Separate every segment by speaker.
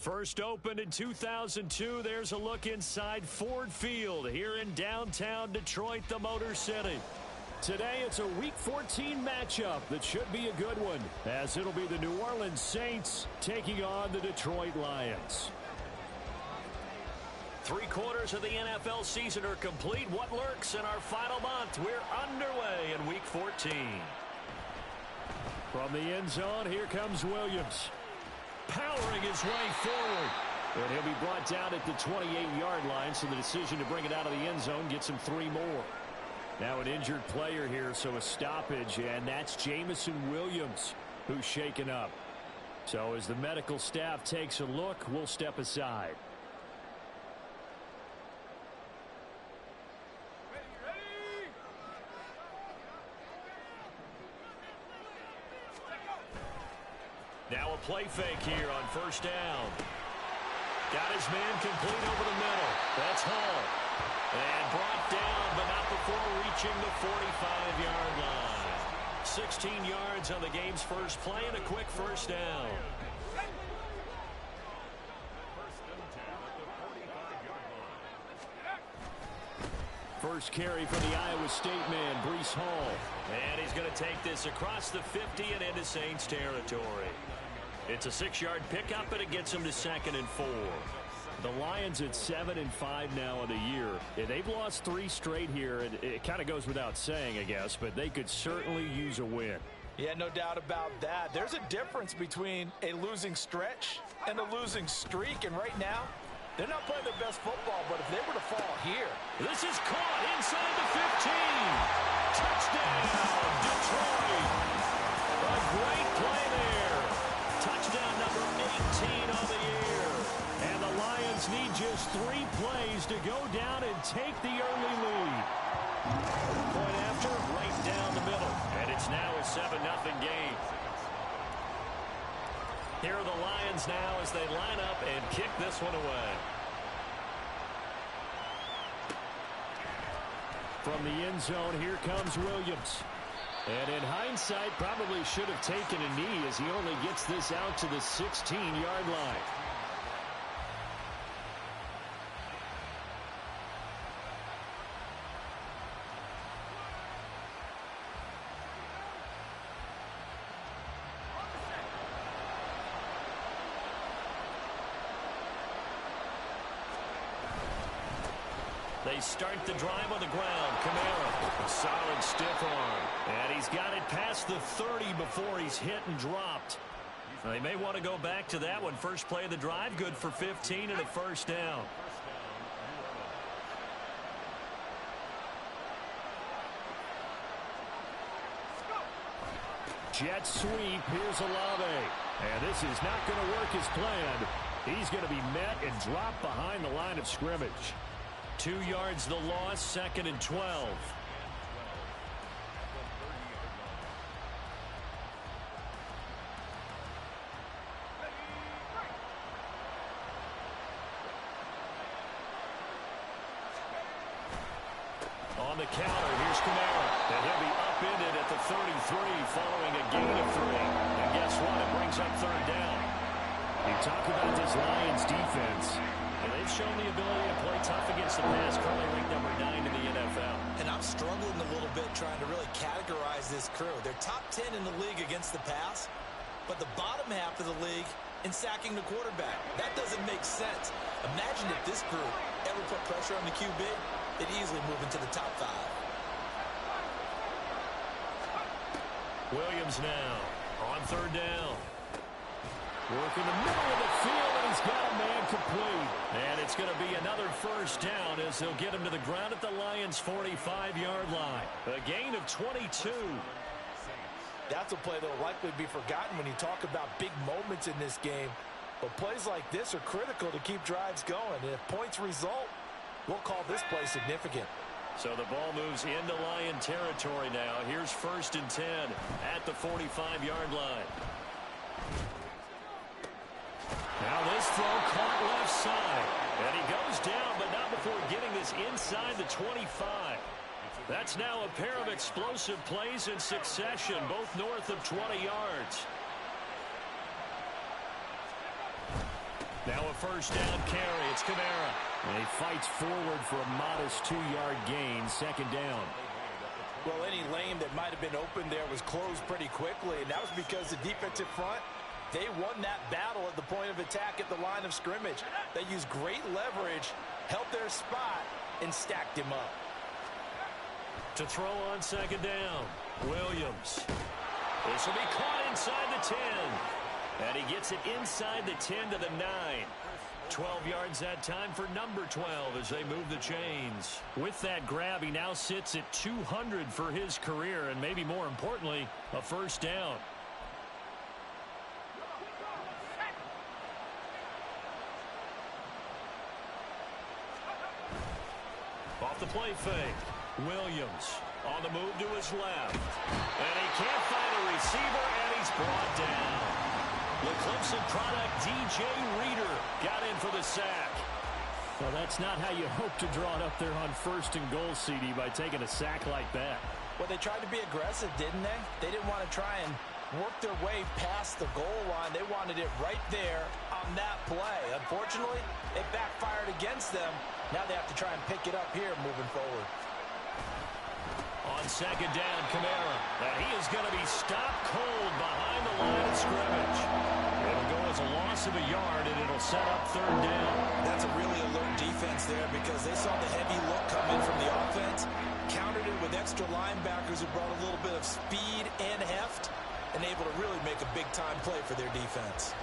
Speaker 1: First opened in 2002, there's a look inside Ford Field here in downtown Detroit, the Motor City. Today, it's a Week 14 matchup that should be a good one, as it'll be the New Orleans Saints taking on the Detroit Lions. 3/4 of the NFL season are complete. What lurks in our final month? We're underway in Week 14. From the end zone, here comes Williams. Powering his way forward. And he'll be brought down at the 28-yard line, so the decision to bring it out of the end zone gets him 3 more. Now an injured player here, so a stoppage, and that's Jamison Williams who's shaken up. So as the medical staff takes a look, we'll step aside. Now a play fake here on first down. Got his man complete over the middle. That's Hall. And brought down, but not before reaching the 45-yard line. 16 yards on the game's first play and a quick first down. First carry for the Iowa State man, Breece Hall. And he's going to take this across the 50 and into Saints territory. It's a 6-yard pickup, and it gets him to 2nd and 4. The Lions at 7-5 now in the year. Yeah, they've lost 3 straight here, and it kind of goes without saying, I guess, but they could certainly use a win.
Speaker 2: Yeah, no doubt about that. There's a difference between a losing stretch and a losing streak, and right now, they're not playing their best football, but if they were to fall here.
Speaker 1: This is caught inside the 15. Touchdown, Detroit. A great play there. Touchdown number 18 on the year. And the Lions need just 3 plays to go down and take the early lead. Point after, right down the middle. And it's now a 7-0 game. Here are the Lions now as they line up and kick this one away. From the end zone, here comes Williams. And in hindsight, probably should have taken a knee as he only gets this out to the 16-yard line. They start the drive on the ground. Kamara, a solid stiff arm. And he's got it past the 30 before he's hit and dropped. They may want to go back to that one. First play of the drive, good for 15 and a first down. Jet sweep. Here's Olave. And this is not going to work as planned. He's going to be met and dropped behind the line of scrimmage. 2 yards the loss, 2nd and 12. On the counter, here's Kamara. And he'll be upended at the 33 following a gain of 3. And guess what? It brings up 3rd down. You talk about this Lions defense. And they've shown the ability to play tough against the pass, currently ranked number 9 in the NFL.
Speaker 3: And I'm struggling a little bit trying to really categorize this crew. They're top 10 in the league against the pass, but the bottom half of the league in sacking the quarterback. That doesn't make sense. Imagine if this group ever put pressure on the QB, they'd easily move into the top 5.
Speaker 1: Williams now on 3rd down. Working the middle of the field, and he's got a man complete. And it's going to be another first down as they'll get him to the ground at the Lions' 45-yard line. A gain of 22.
Speaker 2: That's a play that will likely be forgotten when you talk about big moments in this game. But plays like this are critical to keep drives going. And if points result, we'll call this play significant.
Speaker 1: So the ball moves into Lion territory now. Here's 1st and 10 at the 45-yard line. Now this throw caught left side. And he goes down, but not before getting this inside the 25. That's now a pair of explosive plays in succession, both north of 20 yards. Now first down carry. It's Kamara. And he fights forward for a modest 2-yard gain, second down.
Speaker 2: Well, any lane that might have been open there was closed pretty quickly, and that was because the defensive front, they won that battle at the point of attack at the line of scrimmage. They used great leverage, held their spot, and stacked him up.
Speaker 1: To throw on second down, Williams. This will be caught inside the 10. And he gets it inside the 10 to the 9. 12 yards that time for number 12 as they move the chains. With that grab, he now sits at 200 for his career, and maybe more importantly, a first down. Off the play fake, Williams on the move to his left. And he can't find a receiver, and he's brought down. The Clemson product, DJ Reader, got in for the sack. Well, that's not how you hope to draw it up there on first and goal, CD, by taking a sack like that.
Speaker 2: Well, they tried to be aggressive, didn't they? They didn't want to try and work their way past the goal line. They wanted it right there on that play. Unfortunately, it backfired against them. Now they have to try and pick it up here moving forward.
Speaker 1: On second down, Kamara. And he is going to be stopped cold behind the line of scrimmage. It'll go as a loss of a yard, and it'll set up third down.
Speaker 3: That's a really alert defense there because they saw the heavy look come in from the offense, countered it with extra linebackers who brought a little bit of speed and heft, and able to really make a big-time play for their defense.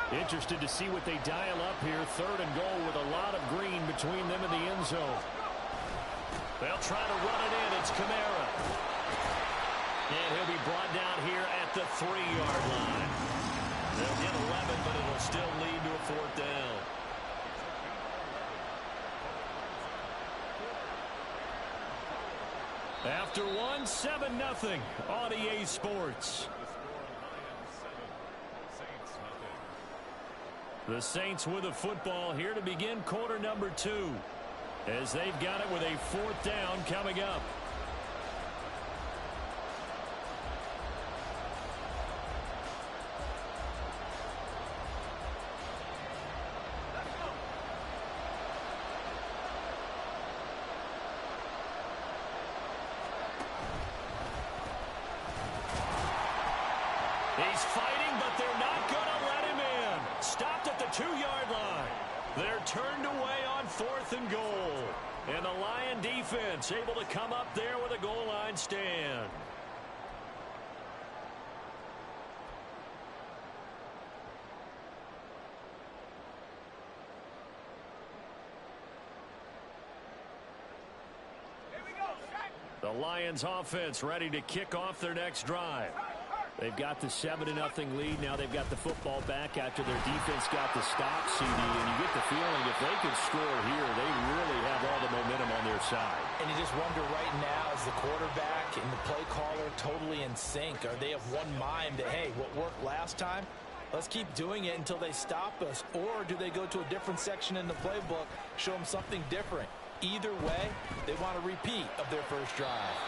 Speaker 1: Interested to see what they dial up here. Third and goal with a lot of green between them and the end zone. They'll try to run it in. It's Kamara. And he'll be brought down here at the 3-yard line. They'll get 11, but it'll still lead to a fourth down. After one, 7-0 on EA Sports. The Saints with a football here to begin quarter number 2, as they've got it with a fourth down coming up. He's fighting, but they're not going to let him in. Stopped at the 2-yard line. They're turned away on fourth and goal. And the Lion defense able to come up there with a goal line stand. The Lions offense ready to kick off their next drive. They've got the 7-0 lead. Now they've got the football back after their defense got the stop, CD. And you get the feeling if they could score here, they really have all the momentum on their side.
Speaker 2: And you just wonder right now, is the quarterback and the play caller totally in sync? Are they of one mind that, hey, what worked last time, let's keep doing it until they stop us? Or do they go to a different section in the playbook, show them something different? Either way, they want a repeat of their first drive.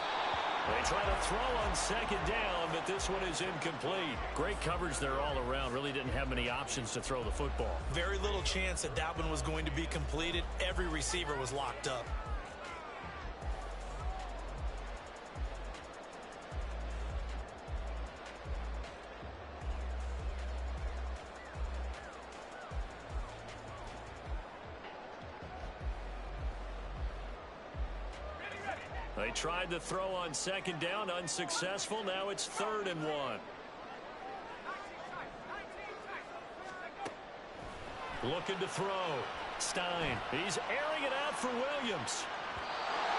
Speaker 1: They try to throw on second down, but this one is incomplete. Great coverage there all around. Really didn't have many options to throw the football.
Speaker 3: Very little chance that that one was going to be completed. Every receiver was locked up.
Speaker 1: They tried to throw on second down, unsuccessful. Now it's 3rd and 1. Looking to throw. Stein. He's airing it out for Williams.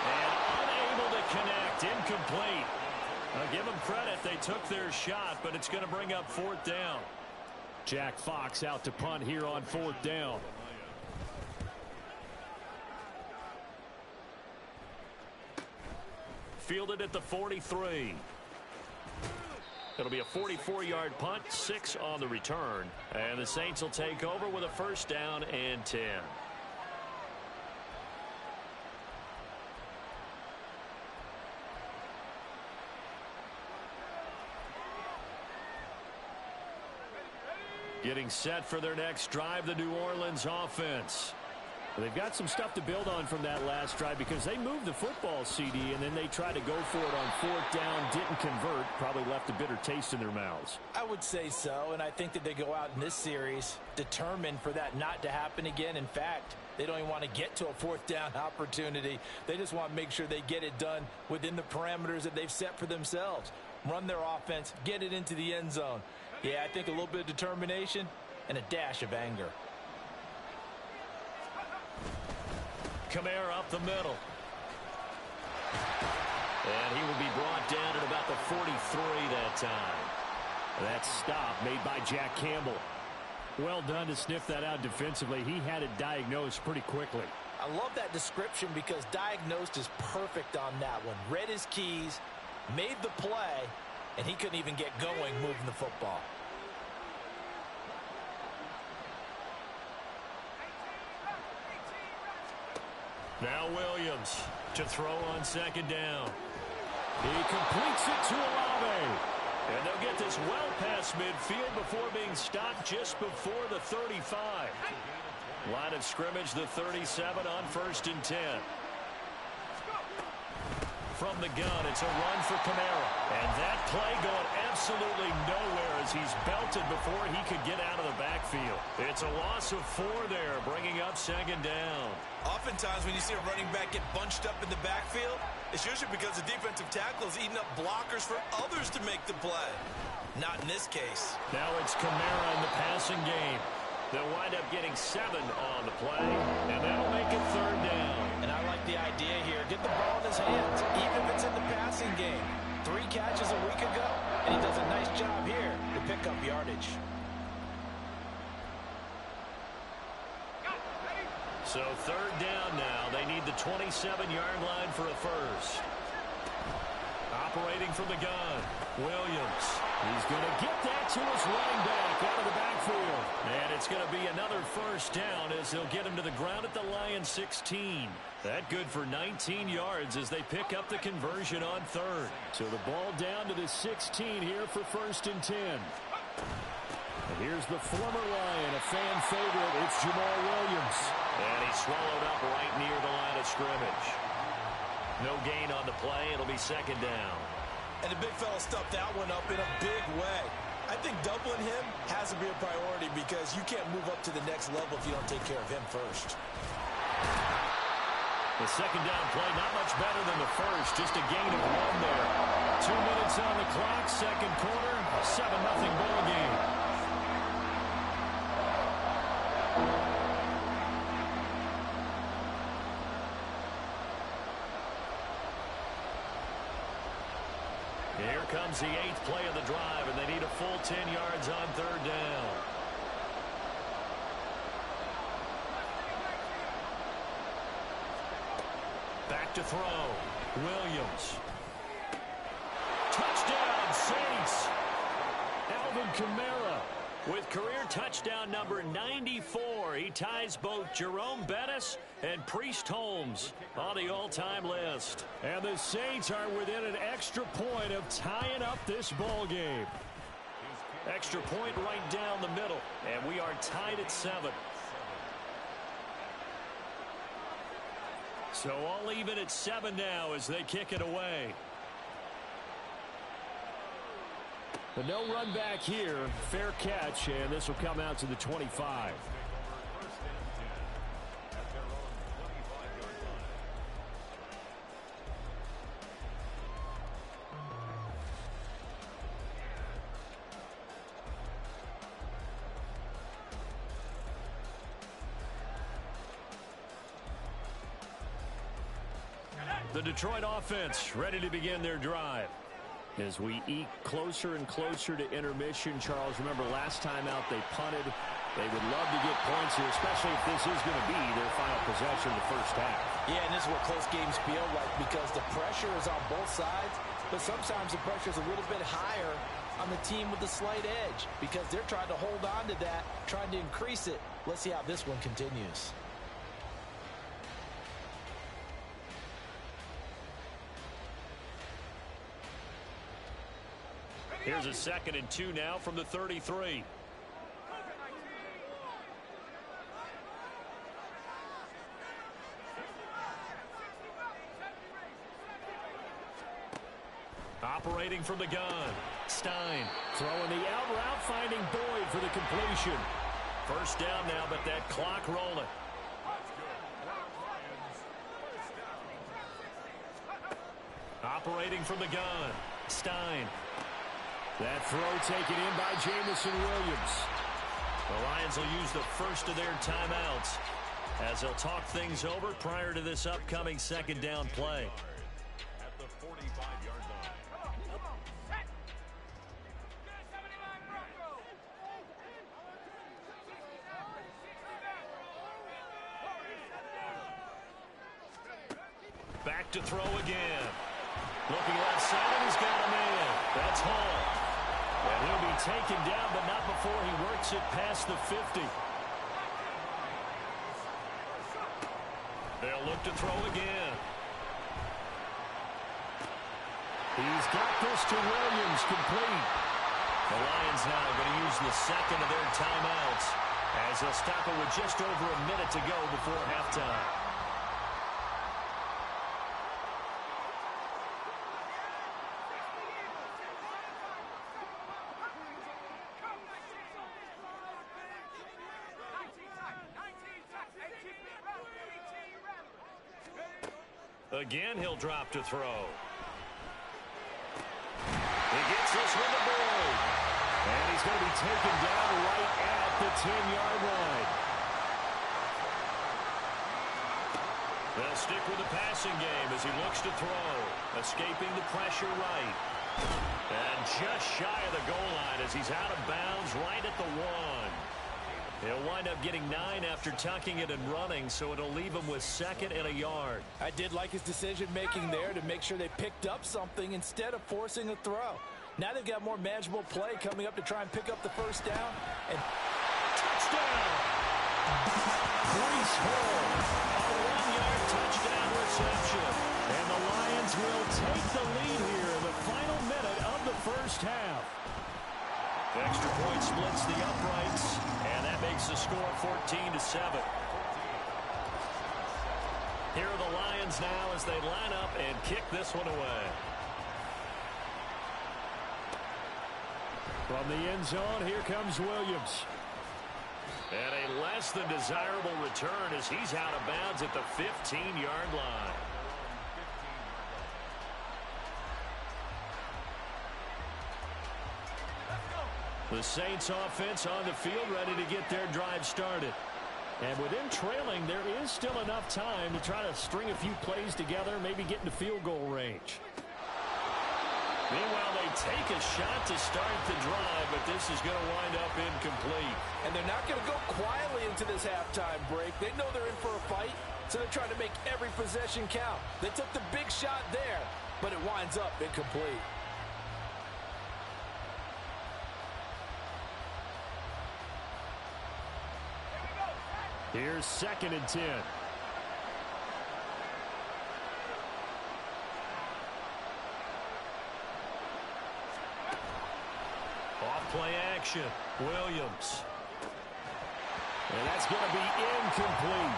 Speaker 1: And unable to connect. Incomplete. Now give them credit. They took their shot, but it's going to bring up 4th down. Jack Fox out to punt here on 4th down. Fielded at the 43. It'll be a 44-yard punt, 6 on the return. And the Saints will take over with a first down and 10. Getting set for their next drive, the New Orleans offense. They've got some stuff to build on from that last drive because they moved the football, CD, and then they tried to go for it on fourth down, didn't convert, probably left a bitter taste in their mouths.
Speaker 2: I would say so, and I think that they go out in this series determined for that not to happen again. In fact, they don't even want to get to a fourth down opportunity. They just want to make sure they get it done within the parameters that they've set for themselves. Run their offense, get it into the end zone. Yeah, I think a little bit of determination and a dash of anger.
Speaker 1: Kamara up the middle. And he will be brought down at about the 43 that time. That stop made by Jack Campbell. Well done to sniff that out defensively. He had it diagnosed pretty quickly.
Speaker 2: I love that description because diagnosed is perfect on that one. Read his keys, made the play, and he couldn't even get going moving the football.
Speaker 1: Now Williams to throw on second down. He completes it to Olave. And they'll get this well past midfield before being stopped just before the 35. Line of scrimmage, the 37 on 1st and 10. From the gun, it's a run for Kamara. And that play going absolutely nowhere as he's belted before he could get out of the backfield. It's a loss of 4 there, bringing up second down.
Speaker 3: Oftentimes when you see a running back get bunched up in the backfield, it's usually because the defensive tackle is eating up blockers for others to make the play. Not in this case.
Speaker 1: Now it's Kamara in the passing game. They'll wind up getting 7 on the play, and that'll make it 3rd down.
Speaker 2: And I like the idea here. Get the ball in his hands, even if it's in the passing game. 3 catches a week ago, and he does a nice job here to pick up yardage.
Speaker 1: So 3rd down now. They need the 27-yard line for a first. Operating from the gun, Williams. He's going to get that to his running back out of the backfield. And it's going to be another first down as they'll get him to the ground at the Lions 16. That good for 19 yards as they pick up the conversion on 3rd. So the ball down to the 16 here for 1st and 10. And here's the former Lion, a fan favorite. It's Jamal Williams. And he's swallowed up right near the line of scrimmage. No gain on the play. It'll be 2nd down.
Speaker 3: And the big fella stuffed that one up in a big way. I think doubling him has to be a priority because you can't move up to the next level if you don't take care of him first.
Speaker 1: The 2nd down play, not much better than the first. Just a gain of 1 there. 2 minutes on the clock, 2nd quarter, 7-0 ball game. Here comes the 8th play of the drive, and they need a full 10 yards on 3rd down. Back to throw. Williams. Touchdown, Saints. Alvin Kamara with career touchdown number 94. He ties both Jerome Bettis and Priest Holmes on the all-time list. And the Saints are within an extra point of tying up this ball game. Extra point right down the middle, and we are tied at 7. So all even at 7 now as they kick it away. But no run back here. Fair catch, and this will come out to the 25. The Detroit offense ready to begin their drive. As we eke closer and closer to intermission, Charles, remember last time out they punted. They would love to get points here, especially if this is going to be their final possession of the first half.
Speaker 2: Yeah, and this is what close games feel like because the pressure is on both sides, but sometimes the pressure is a little bit higher on the team with the slight edge because they're trying to hold on to that, trying to increase it. Let's see how this one continues.
Speaker 1: Here's a 2nd and 2 now from the 33. Operating from the gun. Stein throwing the out route, finding Boyd for the completion. First down now, but that clock rolling. Operating from the gun. Stein. That throw taken in by Jamison Williams. The Lions will use the first of their timeouts as they'll talk things over prior to this upcoming second down play.
Speaker 4: At the 45-yard line.
Speaker 1: Back to throw again. Looking left side, and he's got a man. That's Hall. And he'll be taken down, but not before he works it past the 50. They'll look to throw again. He's got this to Williams, complete. The Lions now going to use the second of their timeouts as they'll stop it with just over a minute to go before halftime. Again, he'll drop to throw. He gets this one to Boyd. And he's going to be taken down right at the 10-yard line. They'll stick with the passing game as he looks to throw. Escaping the pressure right. And just shy of the goal line as he's out of bounds right at the 1. He'll wind up getting 9 after tucking it and running, so it'll leave him with second and a yard.
Speaker 2: I did like his decision-making there to make sure they picked up something instead of forcing a throw. Now they've got more manageable play coming up to try and pick up the first down. And
Speaker 1: touchdown! Breece Hall, a 1-yard touchdown reception. And the Lions will take the lead here in the final minute of the first half. Extra point splits the uprights, and that makes the score 14-7. Here are the Lions now as they line up and kick this one away. From the end zone, here comes Williams. And a less than desirable return as he's out of bounds at the 15-yard line. The Saints offense on the field ready to get their drive started. And with them trailing, there is still enough time to try to string a few plays together, maybe get into field goal range. Meanwhile, they take a shot to start the drive, but this is going to wind up incomplete.
Speaker 2: And they're not going to go quietly into this halftime break. They know they're in for a fight, so they're trying to make every possession count. They took the big shot there, but it winds up incomplete.
Speaker 1: Here's 2nd and 10. Off-play action. Williams. And that's going to be incomplete.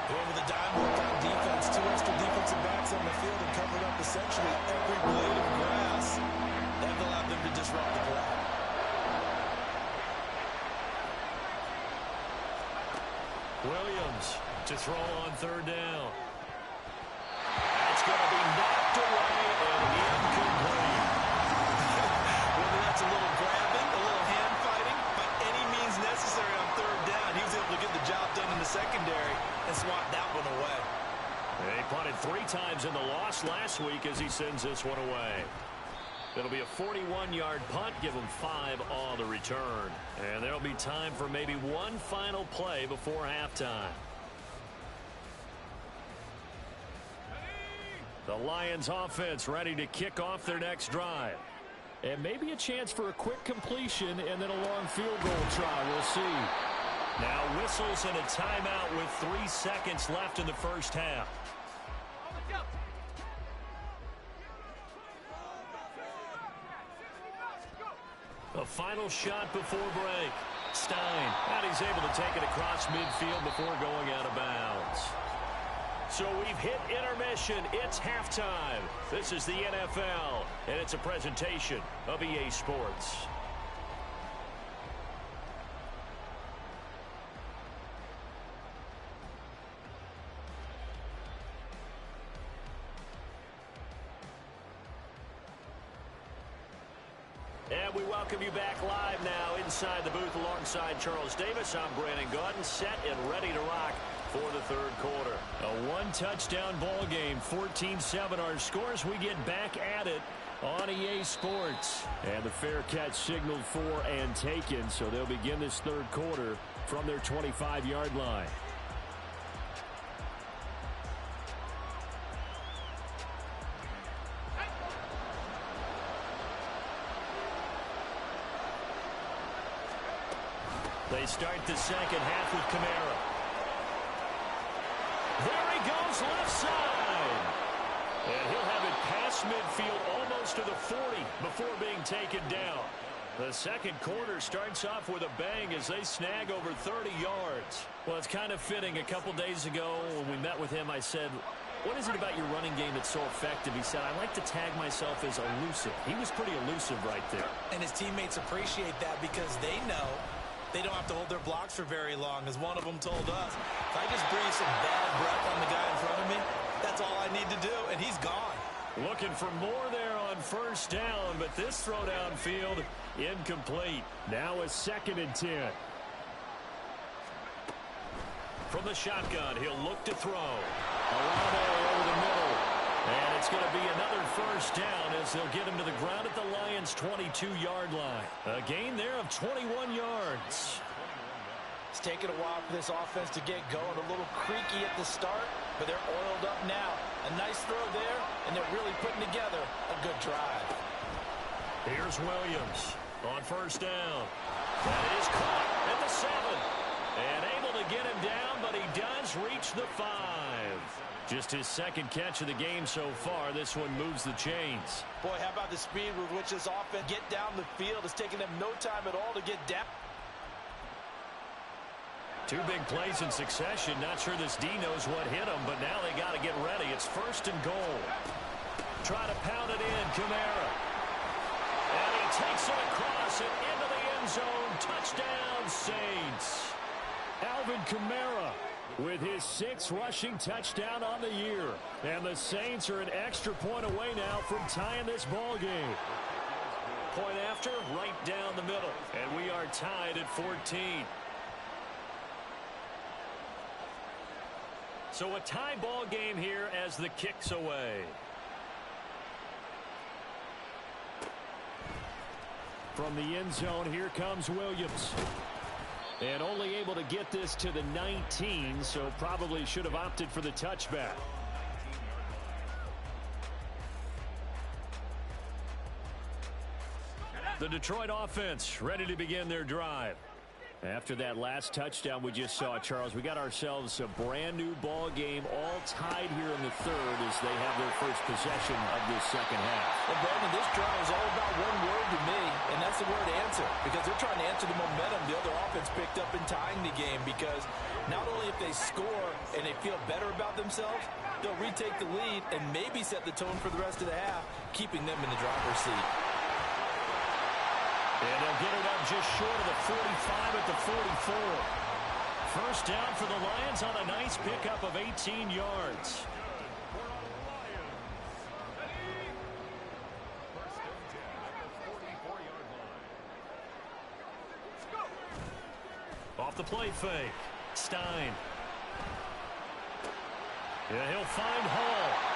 Speaker 3: Over the dime work on defense. 2 extra defensive backs on the field and covered up essentially every blade of grass. That allowed them to disrupt the play.
Speaker 1: Williams to throw on 3rd down. That's going to be knocked away and incomplete.
Speaker 3: Whether that's a little grabbing, a little hand fighting, by any means necessary on 3rd down, he was able to get the job done in the secondary and swat that one away.
Speaker 1: They punted 3 times in the loss last week as he sends this one away. It'll be a 41-yard punt, give them 5 on the return. And there'll be time for maybe one final play before halftime. The Lions offense ready to kick off their next drive. And maybe a chance for a quick completion and then a long field goal try. We'll see. Now whistles and a timeout with 3 seconds left in the first half. A final shot before break. Stein, and he's able to take it across midfield before going out of bounds. So we've hit intermission. It's halftime. This is the NFL, and it's a presentation of EA Sports. And we welcome you back live now inside the booth alongside Charles Davis. I'm Brandon Gaudin, set and ready to rock for the third quarter. A one-touchdown ball game, 14-7 our scores. We get back at it on EA Sports. And the fair catch signaled for and taken, so they'll begin this third quarter from their 25-yard line. They start the second half with Kamara. There he goes, left side. And he'll have it past midfield almost to the 40 before being taken down. The second quarter starts off with a bang as they snag over 30 yards. Well, it's kind of fitting. A couple days ago when we met with him, I said, what is it about your running game that's so effective? He said, I like to tag myself as elusive. He was pretty elusive right there.
Speaker 3: And his teammates appreciate that because they know they don't have to hold their blocks for very long, as one of them told us. If I just breathe some bad breath on the guy in front of me, that's all I need to do, and he's gone.
Speaker 1: Looking for more there on first down, but this throw downfield incomplete. Now a 2nd and 10. From the shotgun, he'll look to throw. Olave over the middle. And it's going to be another first down as they'll get him to the ground at the Lions' 22-yard line. A gain there of 21 yards.
Speaker 2: It's taken a while for this offense to get going. A little creaky at the start, but they're oiled up now. A nice throw there, and they're really putting together a good drive.
Speaker 1: Here's Williams on first down. That is caught at the 7. And able to get him down, but he does reach the 5. Just his second catch of the game so far. This one moves the chains.
Speaker 2: Boy, how about the speed with which this offense get down the field? It's taking them no time at all to get down.
Speaker 1: 2 big plays in succession. Not sure this D knows what hit him, but now they got to get ready. It's 1st and goal. Try to pound it in, Kamara. And he takes it across and into the end zone. Touchdown, Saints. Alvin Kamara with his 6th rushing touchdown on the year. And the Saints are an extra point away now from tying this ball game. Point after, right down the middle. And we are tied at 14. So a tie ball game here as the kick's away. From the end zone, here comes Williams. And only able to get this to the 19, so probably should have opted for the touchback. The Detroit offense ready to begin their drive. After that last touchdown we just saw, Charles, we got ourselves a brand new ball game, all tied here in the third as they have their first possession of this second half.
Speaker 2: Well, Brandon, this drive is all about one word to me, and that's the word answer, because they're trying to answer the momentum the other offense picked up in tying the game, because not only if they score and they feel better about themselves, they'll retake the lead and maybe set the tone for the rest of the half, keeping them in the driver's seat.
Speaker 1: And they'll get it up just short of the 45 at the 44. First down for the Lions on a nice pickup of 18 yards. Off the play fake. Stein. Yeah, he'll find Hall.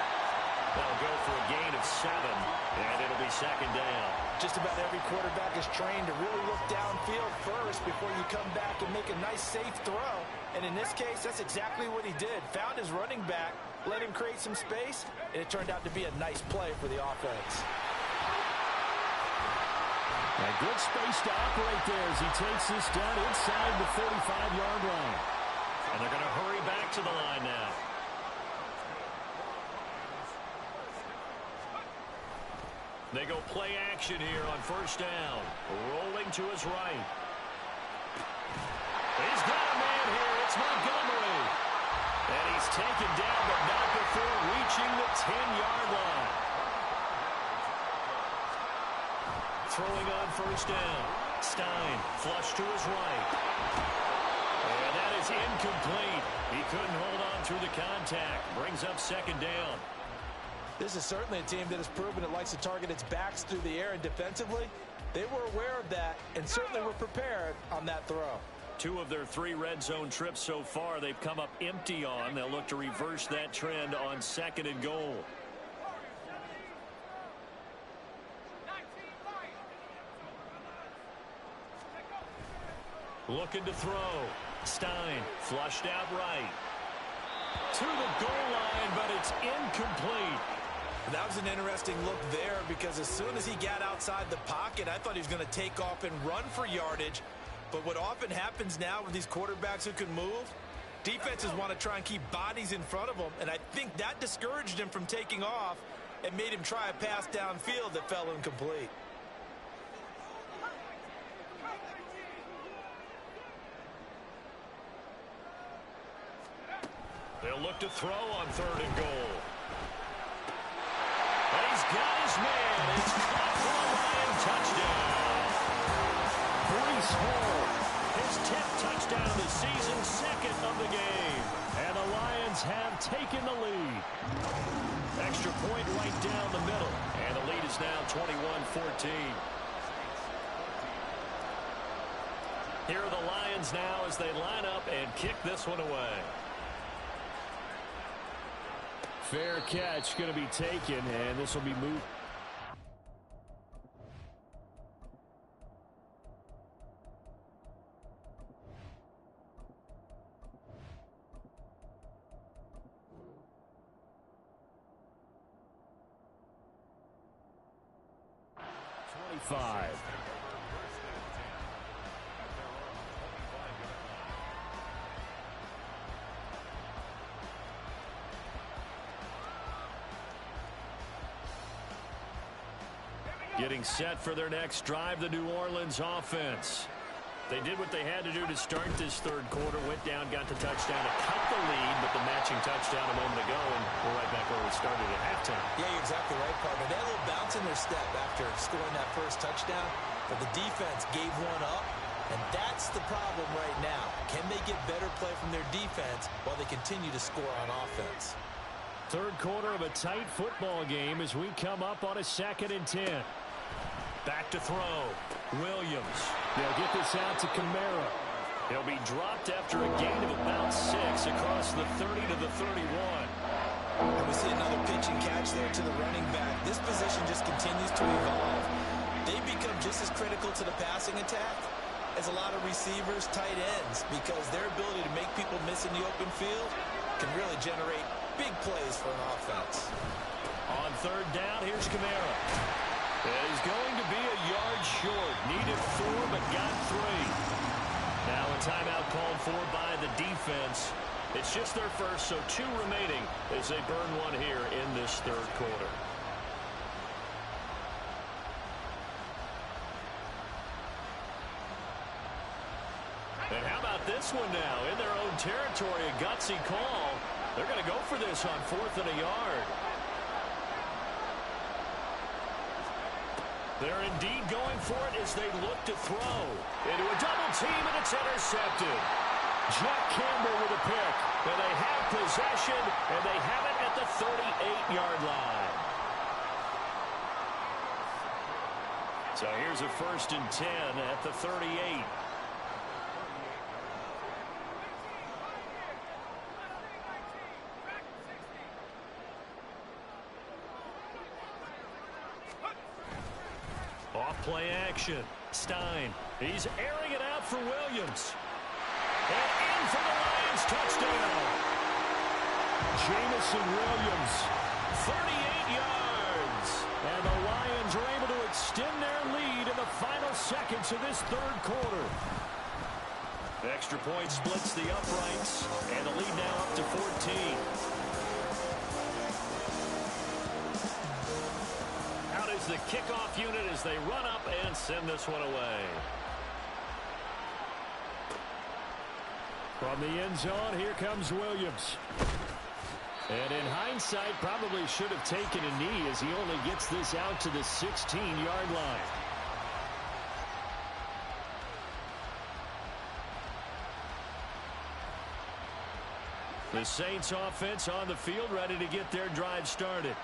Speaker 1: They'll go for a gain of 7, and it'll be second down.
Speaker 2: Just about every quarterback is trained to really look downfield first before you come back and make a nice, safe throw. And in this case, that's exactly what he did. Found his running back, let him create some space, and it turned out to be a nice play for the offense.
Speaker 1: A good space to operate there as he takes this down inside the 45-yard line. And they're going to hurry back to the line now. They go play action here on first down. Rolling to his right. He's got a man here. It's Montgomery. And he He's taken down, but not before reaching the 10-yard line. Throwing on first down. Stein, flush to his right. And that is incomplete. He couldn't hold on through the contact. Brings up second down.
Speaker 2: This is certainly a team that has proven it likes to target its backs through the air, and defensively, they were aware of that and certainly were prepared on that throw.
Speaker 1: 2 of their 3 red zone trips so far they've come up empty on. They'll look to reverse that trend on second and goal. Looking to throw. Stein flushed out right. To the goal line, but it's incomplete.
Speaker 2: That was an interesting look there because as soon as he got outside the pocket, I thought he was going to take off and run for yardage. But what often happens now with these quarterbacks who can move, defenses want to try and keep bodies in front of them, and I think that discouraged him from taking off and made him try a pass downfield that fell incomplete.
Speaker 1: They'll look to throw on third and goal. And he's got his man. It's caught for a Lion touchdown. Breece Hall, his 10th touchdown of the season, second of the game. And the Lions have taken the lead. Extra point right down the middle. And the lead is now 21-14. Here are the Lions now as they line up and kick this one away. Fair catch going to be taken, and this will be moved. Getting set for their next drive, the New Orleans offense. They did what they had to do to start this third quarter. Went down, got the touchdown to cut the lead, but the matching touchdown a moment ago, and we're right back where we started at halftime.
Speaker 3: Yeah, you're exactly right, partner. They had a little bounce in their step after scoring that first touchdown, but the defense gave one up, and that's the problem right now. Can they get better play from their defense while they continue to score on offense?
Speaker 1: Third quarter of a tight football game as we come up on a 2nd and 10. Back to throw. Williams. They'll get this out to Kamara. He'll be dropped after a gain of about 6 across the 30 to the 31.
Speaker 3: And we see another pitch and catch there to the running back. This position just continues to evolve. They become just as critical to the passing attack as a lot of receivers, tight ends, because their ability to make people miss in the open field can really generate big plays for an offense.
Speaker 1: On third down, here's Kamara. He's going to be a yard short. Needed 4, but got 3. Now a timeout called for by the defense. It's just their first, so 2 remaining as they burn one here in this third quarter. And how about this one now? In their own territory, a gutsy call. They're going to go for this on 4th and a yard. They're indeed going for it as they look to throw. Into a double team, and it's intercepted. Jack Campbell with a pick. And they have possession, and they have it at the 38-yard line. So here's a 1st and 10 at the 38. Play action. Stein. He's airing it out for Williams. And in for the Lions touchdown. Jamison Williams. 38 yards. And the Lions are able to extend their lead in the final seconds of this third quarter. Extra point splits the uprights. And the lead now up to 14. The kickoff unit as they run up and send this one away. From the end zone, here comes Williams. And in hindsight, probably should have taken a knee as he only gets this out to the 16-yard line. The Saints offense on the field, ready to get their drive started.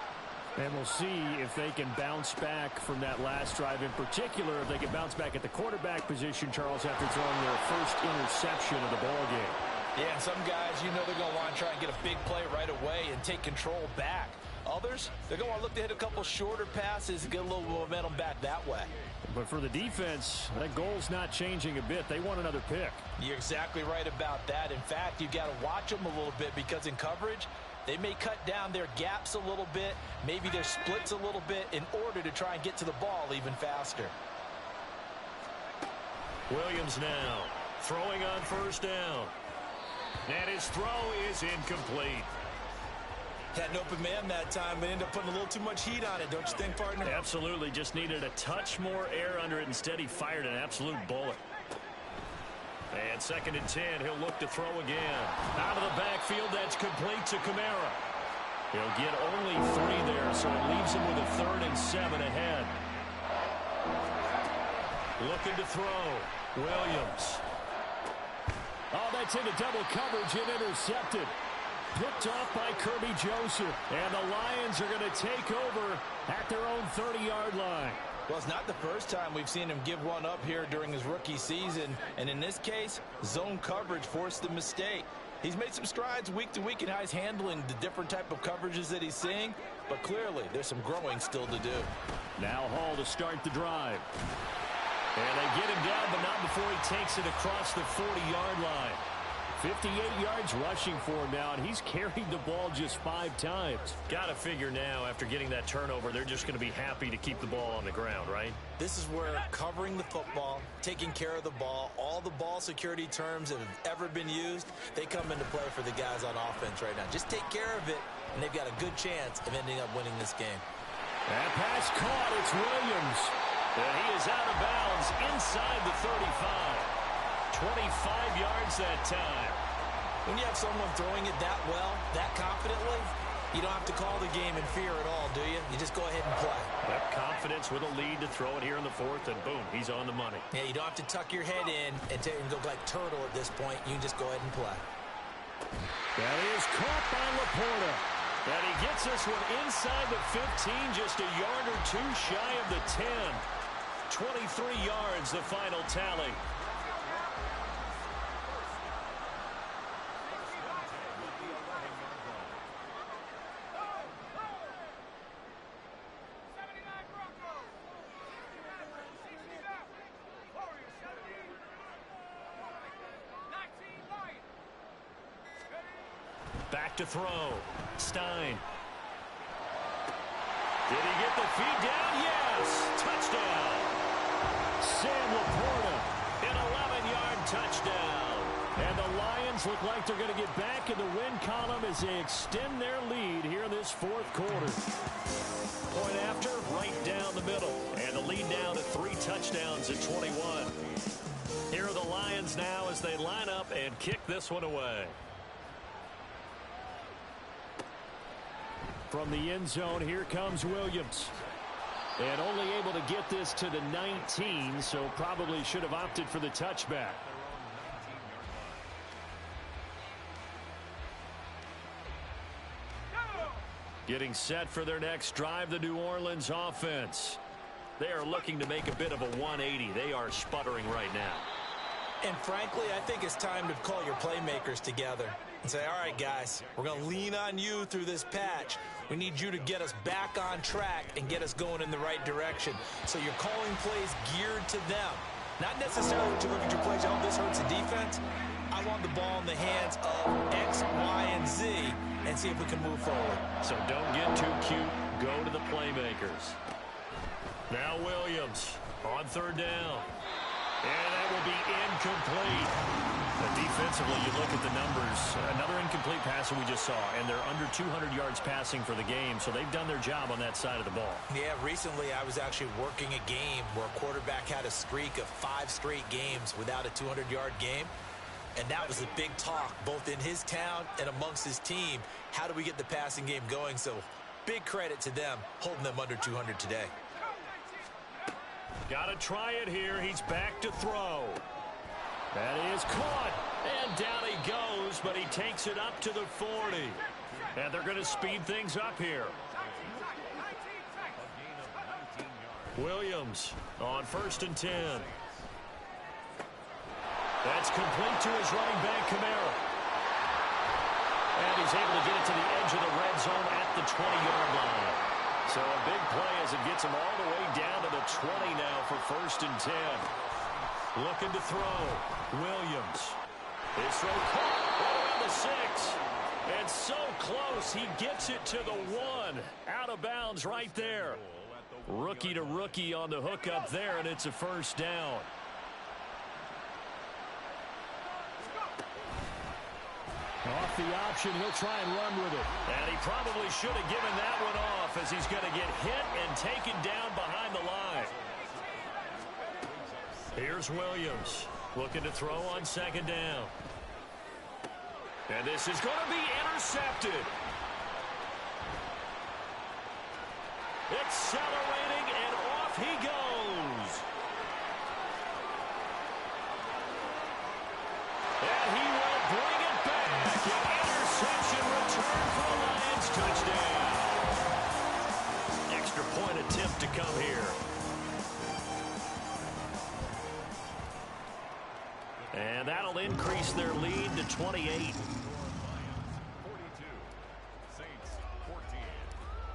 Speaker 1: And we'll see if they can bounce back from that last drive in particular, if they can bounce back at the quarterback position, Charles, after throwing their first interception of the ballgame.
Speaker 2: Yeah, and some guys, you know they're going to want to try and get a big play right away and take control back. Others, they're going to want to look to hit a couple shorter passes and get a little momentum back that way.
Speaker 1: But for the defense, that goal's not changing a bit. They want another pick.
Speaker 2: You're exactly right about that. In fact, you've got to watch them a little bit because in coverage, they may cut down their gaps a little bit, maybe their splits a little bit in order to try and get to the ball even faster.
Speaker 1: Williams now throwing on first down. And his throw is incomplete.
Speaker 3: Had an open man that time, but ended up putting a little too much heat on it, don't you think, partner?
Speaker 1: Absolutely. Just needed a touch more air under it. Instead, he fired an absolute bullet. And 2nd and 10, he'll look to throw again. Out of the backfield, that's complete to Kamara. He'll get only 3 there, so it leaves him with a 3rd and 7 ahead. Looking to throw. Williams. Oh, that's into double coverage and intercepted. Picked off by Kirby Joseph. And the Lions are going to take over at their own 30-yard line.
Speaker 2: Well, it's not the first time we've seen him give one up here during his rookie season. And in this case, zone coverage forced the mistake. He's made some strides week to week in how he's handling the different type of coverages that he's seeing. But clearly, there's some growing still to do.
Speaker 1: Now Hall to start the drive. And they get him down, but not before he takes it across the 40-yard line. 58 yards rushing for him now, and he's carried the ball just 5 times. Got to figure now, after getting that turnover, they're just going to be happy to keep the ball on the ground, right?
Speaker 3: This is where covering the football, taking care of the ball, all the ball security terms that have ever been used, they come into play for the guys on offense right now. Just take care of it, and they've got a good chance of ending up winning this game.
Speaker 1: That pass caught. It's Williams. And he is out of bounds inside the 35. 25 yards that time.
Speaker 3: When you have someone throwing it that well, that confidently, you don't have to call the game in fear at all, do you? You just go ahead and play.
Speaker 1: That confidence with a lead to throw it here in the 4th, and boom, he's on the money.
Speaker 3: Yeah, you don't have to tuck your head in and go like turtle at this point. You can just go ahead and play.
Speaker 1: That is caught by Laporta. And he gets this one inside the 15, just a yard or 2 shy of the 10. 23 yards, the final tally. Back to throw. Stein. Did he get the feed down? Yes. Touchdown. Sam Laporta, an 11-yard touchdown. And the Lions look like they're going to get back in the win column as they extend their lead here in this 4th quarter. Point after, right down the middle. And the lead down to 3 touchdowns at 21. Here are the Lions now as they line up and kick this one away. From the end zone, here comes Williams. And only able to get this to the 19, so probably should have opted for the touchback. Getting set for their next drive, the New Orleans offense. They are looking to make a bit of a 180. They are sputtering right now.
Speaker 3: And frankly, I think it's time to call your playmakers together and say, all right, guys, we're going to lean on you through this patch. We need you to get us back on track and get us going in the right direction. So you're calling plays geared to them. Not necessarily to look at your plays, oh, this hurts the defense. I want the ball in the hands of X, Y, and Z and see if we can move forward. So
Speaker 1: don't get too cute. Go to the playmakers. Now Williams on 3rd down. And that will be incomplete. But defensively, you look at the numbers. Another incomplete pass that we just saw, and they're under 200 yards passing for the game, so they've done their job on that side of the ball.
Speaker 3: Yeah, recently I was actually working a game where a quarterback had a streak of 5 straight games without a 200-yard game. And that was a big talk, both in his town and amongst his team. How do we get the passing game going? So big credit to them, holding them under 200 today.
Speaker 1: Got to try it here. He's back to throw. That is caught. And down he goes, but he takes it up to the 40. And they're going to speed things up here. Williams on 1st and 10. That's complete to his running back, Kamara. And he's able to get it to the edge of the red zone at the 20-yard line. So a big play as it gets him all the way down to the 20 now for 1st and 10. Looking to throw. Williams. His throw caught right around the 6. And so close, he gets it to the 1. Out of bounds right there. Rookie to rookie on the hook up there, and it's a 1st down. Off the option, he'll try and run with it. And he probably should have given that one off as he's going to get hit and taken down behind the line. Here's Williams looking to throw on 2nd down. And this is going to be intercepted. Accelerating, and off he goes. And he will bring it back. An interception return for the Lions. Touchdown. Extra point attempt to come here. And that'll increase their lead to 28.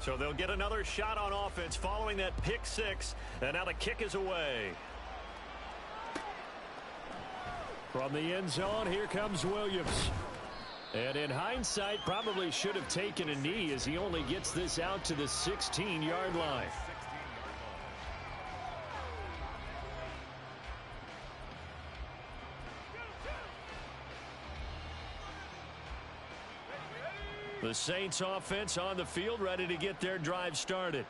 Speaker 1: So they'll get another shot on offense following that pick 6. And now the kick is away. From the end zone, here comes Williams. And in hindsight, probably should have taken a knee as he only gets this out to the 16-yard line. The Saints offense on the field, ready to get their drive started.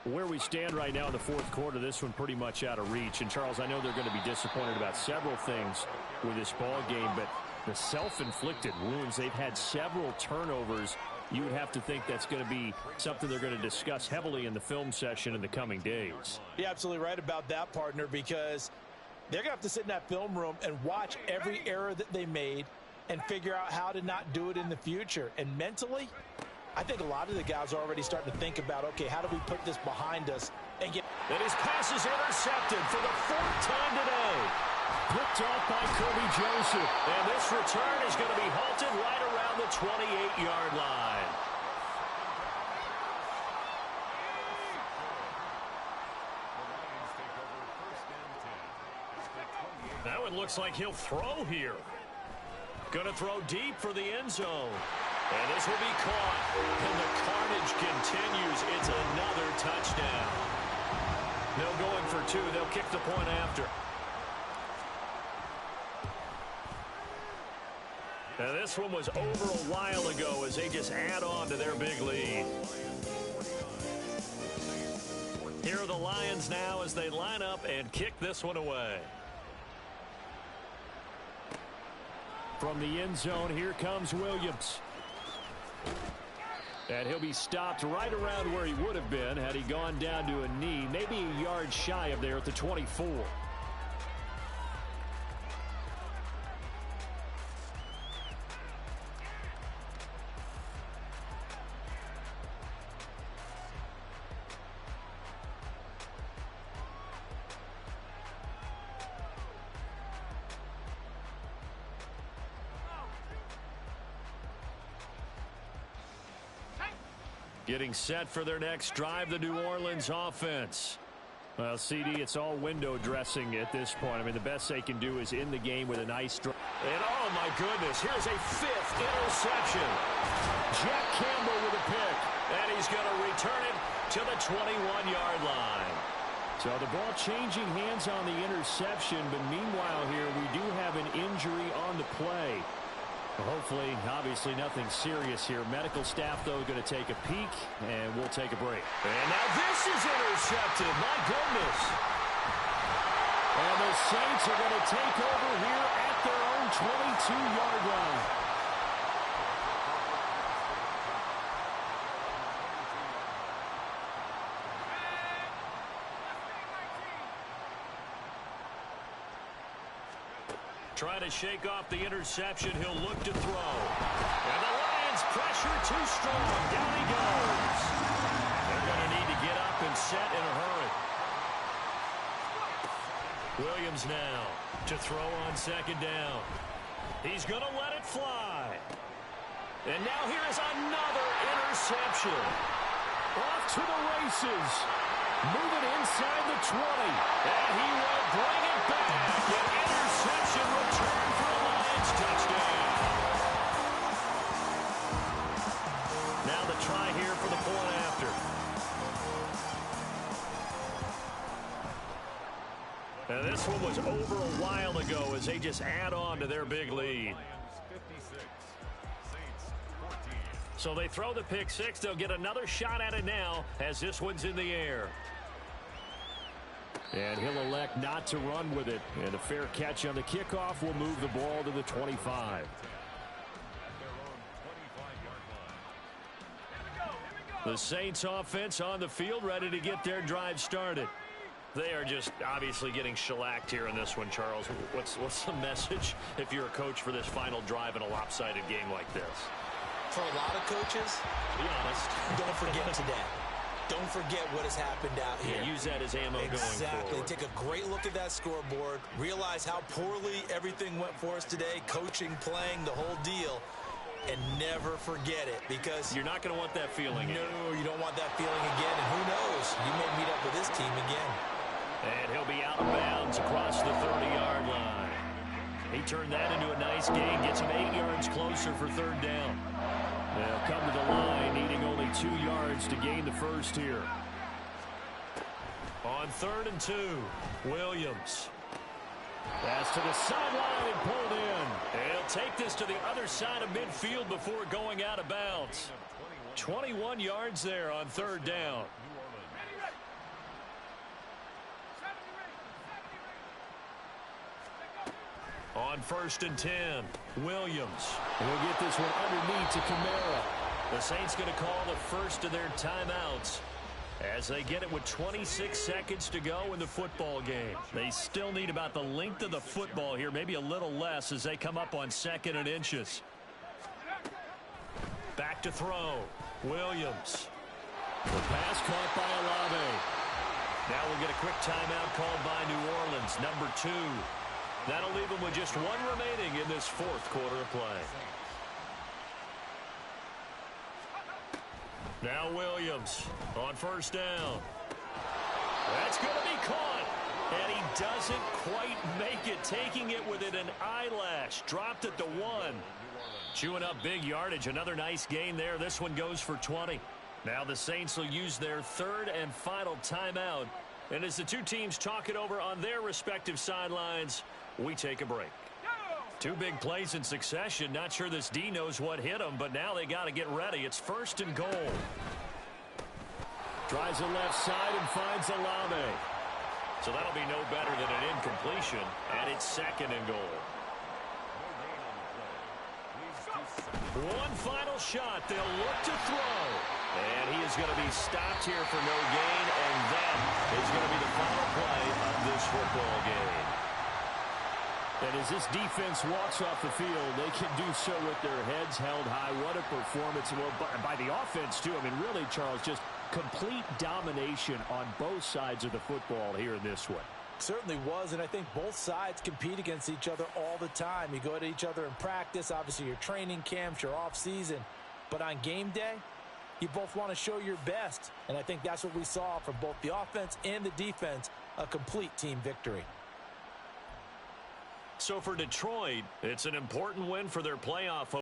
Speaker 1: Where we stand right now in the 4th quarter, this one pretty much out of reach. And, Charles, I know they're going to be disappointed about several things with this ball game, but the self-inflicted wounds, they've had several turnovers. You would have to think that's going to be something they're going to discuss heavily in the film session in the coming days.
Speaker 2: You're absolutely right about that, partner, because they're going to have to sit in that film room and watch every error that they made and figure out how to not do it in the future. And mentally, I think a lot of the guys are already starting to think about, okay, how do we put this behind us and get...
Speaker 1: And his pass is intercepted for the 4th time today. Picked off by Kobe Joseph. And this return is going to be halted right around the 28-yard line. That one looks like he'll throw here. Going to throw deep for the end zone. And this will be caught. And the carnage continues. It's another touchdown. No going for 2. They'll kick the point after. And this one was over a while ago as they just add on to their big lead. Here are the Lions now as they line up and kick this one away. From the end zone, here comes Williams. And he'll be stopped right around where he would have been had he gone down to a knee, maybe a yard shy of there at the 24. Getting set for their next drive, the New Orleans offense. Well, CD, it's all window dressing at this point. I mean, the best they can do is in the game with a nice drive. And, oh, my goodness, here's a 5th interception. Jack Campbell with a pick. And he's going to return it to the 21-yard line. So the ball changing hands on the interception, but meanwhile here, we do have an injury on the play. Hopefully, obviously, nothing serious here. Medical staff, though, going to take a peek, and we'll take a break. And now this is intercepted. My goodness. And the Saints are going to take over here at at their own 22-yard line. Trying to shake off the interception. He'll look to throw. And the Lions pressure too strong. Down he goes. They're going to need to get up and set in a hurry. Williams now to throw on second down. He's going to let it fly. And now here is another interception. Off to the races. Moving inside the 20. And he will bring it back. An interception return for a Lions touchdown. Now the try here for the point after. And this one was over a while ago as they just add on to their big lead. So they throw the pick six. They'll get another shot at it now as this one's in the air. And he'll elect not to run with it. And a fair catch on the kickoff will move the ball to the 25. The Saints offense on the field ready to get their drive started. They are just obviously getting shellacked here in this one, Charles. What's the message if you're a coach for this final drive in a lopsided game like this?
Speaker 3: For a lot of coaches,
Speaker 1: be honest,
Speaker 3: don't forget today. Don't forget what has happened out here.
Speaker 1: Yeah, use that as ammo going forward.
Speaker 3: Exactly. Take a great look at that scoreboard. Realize how poorly everything went for us today. Coaching, playing, the whole deal. And never forget it, because
Speaker 1: you're not going to want that feeling.
Speaker 3: No, you don't want that feeling again. And who knows? You may meet up with this team again.
Speaker 1: And he'll be out of bounds across the 30-yard line. He turned that into a nice gain. Gets him 8 yards closer for third down. They'll come to the line, needing only 2 yards to gain the first here. On 3rd and 2, Williams. Pass to the sideline and pulled in. And he'll take this to the other side of midfield before going out of bounds. 21 yards there on 3rd down. On 1st and 10, Williams. And we'll get this one underneath to Kamara. The Saints going to call the first of their timeouts as they get it with 26 seconds to go in the football game. They still need about the length of the football here, maybe a little less as they come up on 2nd and inches. Back to throw. Williams. The pass caught by Olave. Now we'll get a quick timeout called by New Orleans, number 2. That'll leave them with just 1 remaining in this 4th quarter of play. Now Williams on 1st down. That's going to be caught. And he doesn't quite make it, taking it within an eyelash. Dropped it to 1. Chewing up big yardage. Another nice gain there. This one goes for 20. Now the Saints will use their 3rd and final timeout. And as the two teams talk it over on their respective sidelines, we take a break. 2 big plays in succession. Not sure this D knows what hit him, but now they got to get ready. It's 1st and goal. Tries the left side and finds Olave. So that'll be no better than an incompletion, and it's 2nd and goal. One final shot. They'll look to throw. And he is going to be stopped here for no gain, and that is going to be the final play of this football game. And as this defense walks off the field, they can do so with their heads held high. What a performance. Well, by the offense, too. I mean, really, Charles, just complete domination on both sides of the football here in this one.
Speaker 2: Certainly was, and I think both sides compete against each other all the time. You go at each other in practice, obviously your training camps, your off-season. But on game day, you both want to show your best. And I think that's what we saw from both the offense and the defense, a complete team victory.
Speaker 1: So for Detroit, it's an important win for their playoff